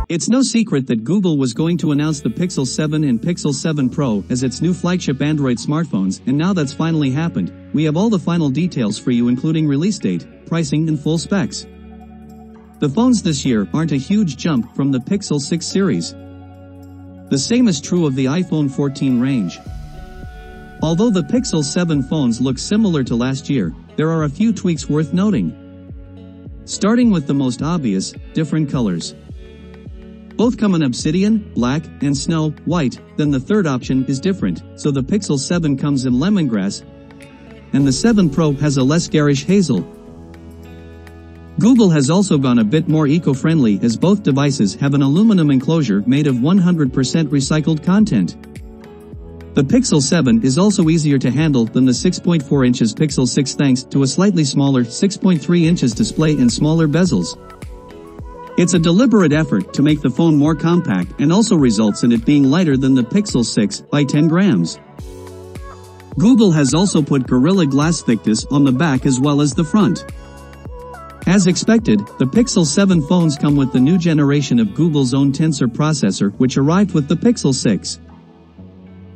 It's no secret that Google was going to announce the Pixel 7 and Pixel 7 Pro as its new flagship Android smartphones, and now that's finally happened. We have all the final details for you, including release date, pricing and full specs. The phones this year aren't a huge jump from the Pixel 6 series. The same is true of the iPhone 14 range. Although the Pixel 7 phones look similar to last year, there are a few tweaks worth noting. Starting with the most obvious, different colors. Both come in Obsidian, black, and snow, white, then the third option is different, so the Pixel 7 comes in Lemongrass, and the 7 Pro has a less garish Hazel. Google has also gone a bit more eco-friendly as both devices have an aluminum enclosure made of 100% recycled content. The Pixel 7 is also easier to handle than the 6.4 inches Pixel 6 thanks to a slightly smaller 6.3 inches display and smaller bezels. It's a deliberate effort to make the phone more compact and also results in it being lighter than the Pixel 6 by 10 grams. Google has also put Gorilla Glass thickness on the back as well as the front. As expected, the Pixel 7 phones come with the new generation of Google's own Tensor processor, which arrived with the Pixel 6.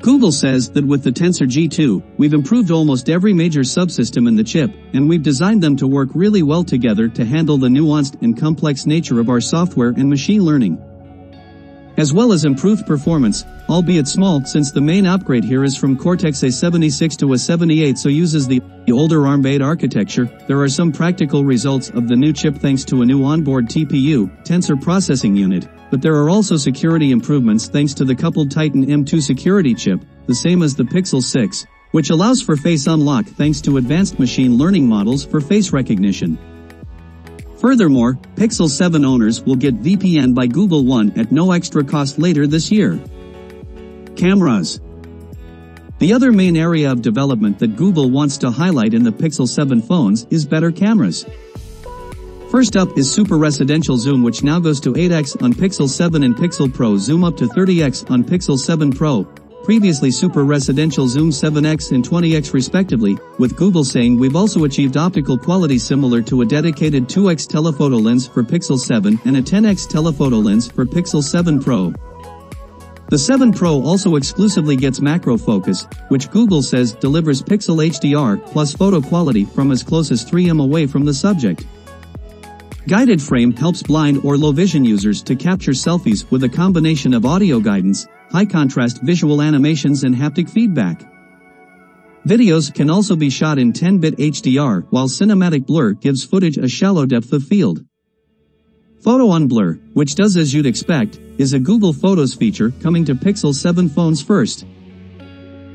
Google says that with the Tensor G2, we've improved almost every major subsystem in the chip, and we've designed them to work really well together to handle the nuanced and complex nature of our software and machine learning. As well as improved performance, albeit small since the main upgrade here is from Cortex-A76 to A78, so uses the older ARM-based architecture. There are some practical results of the new chip thanks to a new onboard TPU, Tensor Processing Unit, but there are also security improvements thanks to the coupled Titan M2 security chip, the same as the Pixel 6, which allows for face unlock thanks to advanced machine learning models for face recognition. Furthermore, Pixel 7 owners will get VPN by Google One at no extra cost later this year. Cameras. The other main area of development that Google wants to highlight in the Pixel 7 phones is better cameras. First up is Super Residential Zoom, which now goes to 8x on Pixel 7 and Pixel Pro Zoom up to 30x on Pixel 7 Pro. Previously Super Residential Zoom 7x and 20x respectively, with Google saying we've also achieved optical quality similar to a dedicated 2x telephoto lens for Pixel 7 and a 10x telephoto lens for Pixel 7 Pro. The 7 Pro also exclusively gets macro focus, which Google says delivers Pixel HDR plus photo quality from as close as 3 m away from the subject. Guided frame helps blind or low vision users to capture selfies with a combination of audio guidance, high-contrast visual animations and haptic feedback. Videos can also be shot in 10-bit HDR, while cinematic blur gives footage a shallow depth of field. Photo on Blur, which does as you'd expect, is a Google Photos feature coming to Pixel 7 phones first.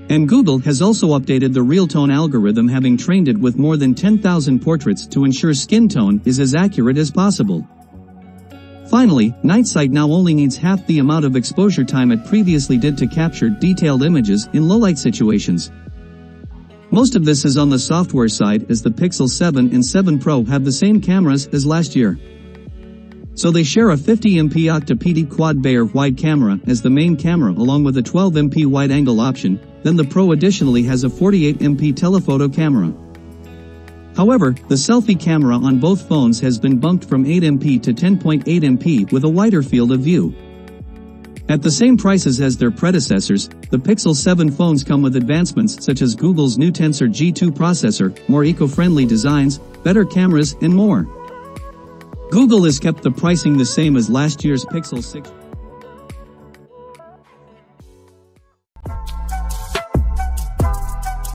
And Google has also updated the Real Tone algorithm, having trained it with more than 10,000 portraits to ensure skin tone is as accurate as possible. Finally, Night Sight now only needs half the amount of exposure time it previously did to capture detailed images in low-light situations. Most of this is on the software side, as the Pixel 7 and 7 Pro have the same cameras as last year. So they share a 50MP Octa-PD quad-Bayer wide camera as the main camera along with a 12MP wide-angle option, then the Pro additionally has a 48MP telephoto camera. However, the selfie camera on both phones has been bumped from 8MP to 10.8MP with a wider field of view. At the same prices as their predecessors, the Pixel 7 phones come with advancements such as Google's new Tensor G2 processor, more eco-friendly designs, better cameras, and more. Google has kept the pricing the same as last year's Pixel 6.